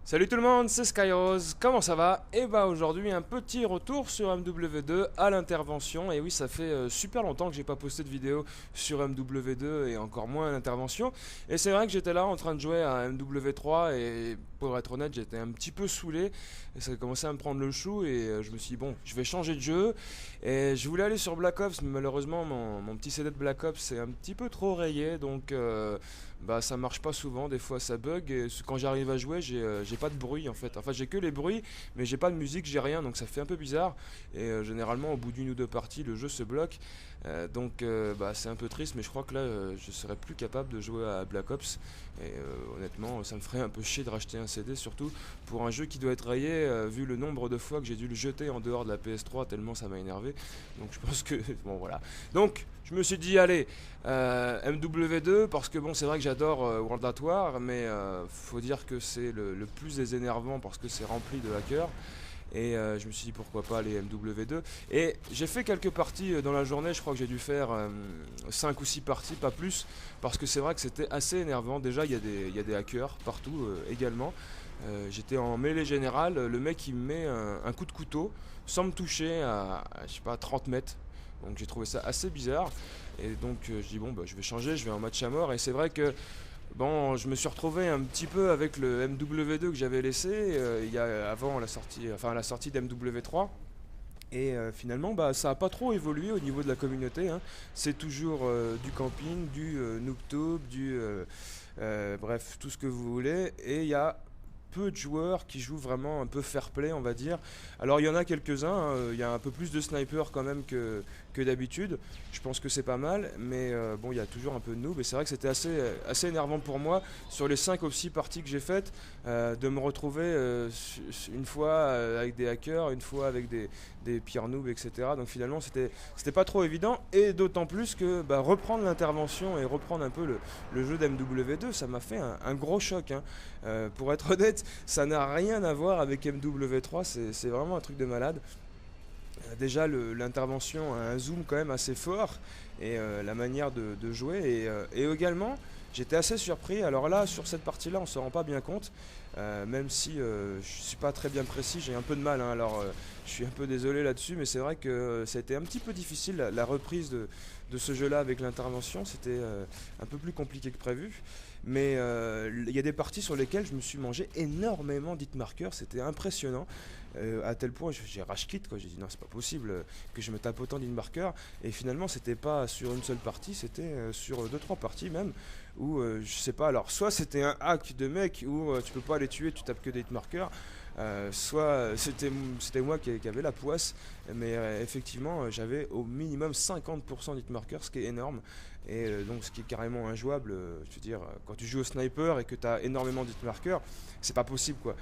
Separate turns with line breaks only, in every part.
Salut tout le monde, c'est Skyrose, comment ça va? Et bah aujourd'hui un petit retour sur MW2 à l'intervention. Et oui, ça fait super longtemps que j'ai pas posté de vidéo sur MW2 et encore moins à l'intervention. Et c'est vrai que j'étais là en train de jouer à MW3 et pour être honnête j'étais un petit peu saoulé. Et ça a commencé à me prendre le chou et je me suis dit bon, je vais changer de jeu. Et je voulais aller sur Black Ops mais malheureusement mon petit CD de Black Ops est un petit peu trop rayé. Donc bah ça marche pas souvent, des fois ça bug et quand j'arrive à jouer j'ai pas de bruit en fait. Enfin j'ai que les bruits mais j'ai pas de musique, j'ai rien donc ça fait un peu bizarre et généralement au bout d'une ou deux parties le jeu se bloque. Bah c'est un peu triste mais je crois que là je serais plus capable de jouer à Black Ops et honnêtement ça me ferait un peu chier de racheter un CD surtout pour un jeu qui doit être rayé vu le nombre de fois que j'ai dû le jeter en dehors de la PS3 tellement ça m'a énervé. Donc je pense que bon voilà. Donc je me suis dit allez MW2 parce que bon c'est vrai que j'adore World at War mais faut dire que c'est le plus des énervants parce que c'est rempli de hackers et je me suis dit pourquoi pas aller MW2 et j'ai fait quelques parties dans la journée, je crois que j'ai dû faire 5 ou 6 parties, pas plus parce que c'est vrai que c'était assez énervant. Déjà il y a des hackers partout également. J'étais en mêlée générale, le mec il me met un coup de couteau sans me toucher à je sais pas 30 mètres. Donc j'ai trouvé ça assez bizarre. Et donc je dis bon bah je vais changer, je vais en match à mort. Et c'est vrai que bon je me suis retrouvé un petit peu avec le MW2 que j'avais laissé il y a avant la sortie, enfin la sortie d'MW3. Et finalement bah ça a pas trop évolué au niveau de la communauté, hein. C'est toujours du camping, du nooktube, bref tout ce que vous voulez. Et il y a peu de joueurs qui jouent vraiment un peu fair play, on va dire. Alors il y en a quelques-uns, hein, il y a un peu plus de snipers quand même que d'habitude. Je pense que c'est pas mal, mais bon, il y a toujours un peu de noob. Et c'est vrai que c'était assez énervant pour moi sur les 5 ou 6 parties que j'ai faites de me retrouver une fois avec des hackers, une fois avec des pires noobs, etc. Donc finalement, c'était pas trop évident. Et d'autant plus que bah, reprendre l'intervention et reprendre un peu le jeu d'MW2, ça m'a fait un gros choc, hein. Pour être honnête, ça n'a rien à voir avec MW3, c'est vraiment un truc de malade. Déjà, l'intervention a un zoom quand même assez fort et la manière de jouer. Et également, j'étais assez surpris. Alors là, sur cette partie-là, on ne se rend pas bien compte. Même si je ne suis pas très bien précis, j'ai un peu de mal, hein. Alors, je suis un peu désolé là-dessus, mais c'est vrai que ça a été un petit peu difficile. La reprise de ce jeu-là avec l'intervention, c'était un peu plus compliqué que prévu. Mais il y a des parties sur lesquelles je me suis mangé énormément d'hitmarkers, c'était impressionnant. À tel point j'ai rage quit quoi, j'ai dit non c'est pas possible que je me tape autant d'hitmarkers. Et finalement c'était pas sur une seule partie, c'était sur deux trois parties même où je sais pas, alors soit c'était un hack de mec où tu peux pas les tuer, tu tapes que des hitmarkers, soit c'était moi qui avait la poisse, mais effectivement j'avais au minimum 50% d'hitmarkers, ce qui est énorme. Et donc ce qui est carrément injouable, je veux dire, quand tu joues au sniper et que tu as énormément d'hitmarkers, c'est pas possible quoi.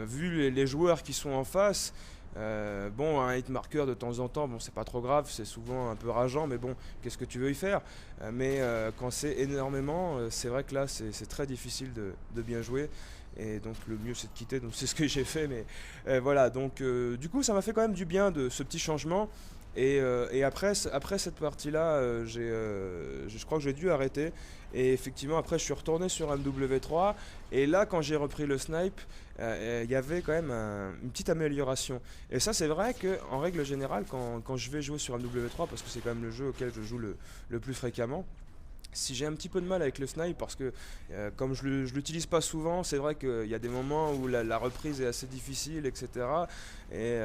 Vu les joueurs qui sont en face, bon, un hitmarker de temps en temps, bon, c'est pas trop grave, c'est souvent un peu rageant, mais bon, qu'est-ce que tu veux y faire? Mais quand c'est énormément, c'est vrai que là, c'est très difficile de bien jouer. Et donc le mieux c'est de quitter, donc c'est ce que j'ai fait. Mais voilà, donc du coup ça m'a fait quand même du bien de ce petit changement. Et après cette partie-là, je crois que j'ai dû arrêter. Et effectivement, après, je suis retourné sur MW3. Et là, quand j'ai repris le snipe, il y avait quand même une petite amélioration. Et ça, c'est vrai qu'en règle générale, quand je vais jouer sur MW3, parce que c'est quand même le jeu auquel je joue le plus fréquemment, si j'ai un petit peu de mal avec le snipe parce que comme je l'utilise pas souvent, c'est vrai qu'il y a des moments où la reprise est assez difficile, etc. Et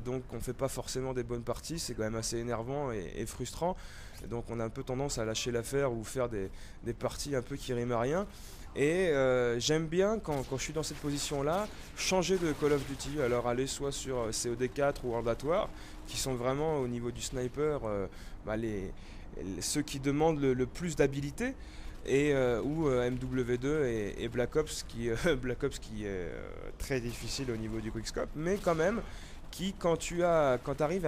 donc on fait pas forcément des bonnes parties, c'est quand même assez énervant et frustrant. Et donc on a un peu tendance à lâcher l'affaire ou faire des parties un peu qui riment à rien. Et j'aime bien quand je suis dans cette position-là, changer de Call of Duty, alors aller soit sur COD4 ou World at War, qui sont vraiment au niveau du sniper bah, ceux qui demandent le plus d'habilité, et ou MW2 et Black Ops Black Ops qui est très difficile au niveau du quickscope, mais quand même qui quand tu arrives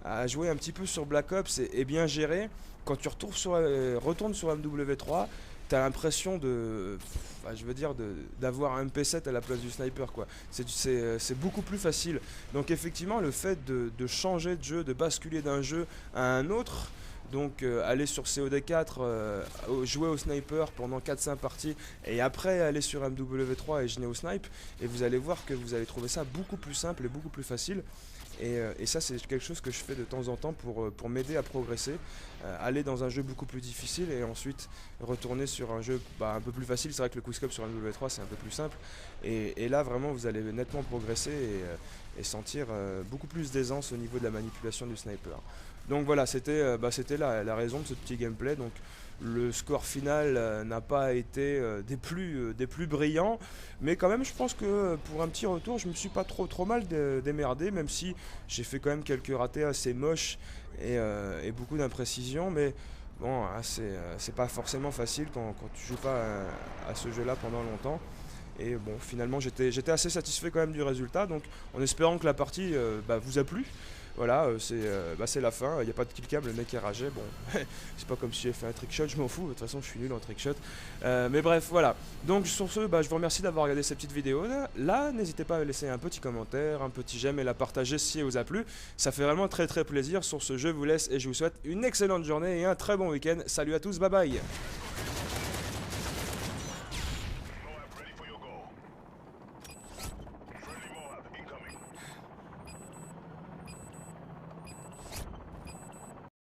à jouer un petit peu sur Black Ops et bien géré, quand tu retournes sur MW3, t'as l'impression enfin, je veux dire d'avoir un MP7 à la place du sniper quoi. C'est beaucoup plus facile. Donc effectivement le fait de changer de jeu, de basculer d'un jeu à un autre, Donc aller sur COD4, jouer au sniper pendant 4-5 parties et après aller sur MW3 et génie au snipe, et vous allez voir que vous allez trouver ça beaucoup plus simple et beaucoup plus facile. Et ça c'est quelque chose que je fais de temps en temps pour m'aider à progresser, aller dans un jeu beaucoup plus difficile et ensuite retourner sur un jeu un peu plus facile. C'est vrai que le quickscope sur MW3 c'est un peu plus simple, et là vraiment vous allez nettement progresser et sentir beaucoup plus d'aisance au niveau de la manipulation du sniper. Donc voilà, c'était la raison de ce petit gameplay. Donc le score final n'a pas été des plus brillants, mais quand même je pense que pour un petit retour je me suis pas trop mal démerdé, même si j'ai fait quand même quelques ratés assez moches et beaucoup d'imprécisions. Mais bon, hein, c'est pas forcément facile quand tu joues pas à ce jeu là pendant longtemps. Et bon, finalement j'étais assez satisfait quand même du résultat, donc en espérant que la partie vous a plu. Voilà, c'est la fin, il n'y a pas de killcam, le mec est ragé, bon, c'est pas comme si j'ai fait un trickshot, je m'en fous, de toute façon je suis nul en trickshot. Mais bref, voilà, donc sur ce, je vous remercie d'avoir regardé cette petite vidéo là, n'hésitez pas à laisser un petit commentaire, un petit j'aime et la partager si elle vous a plu, ça fait vraiment très plaisir. Sur ce, je vous laisse et je vous souhaite une excellente journée et un très bon week-end. Salut à tous, bye bye.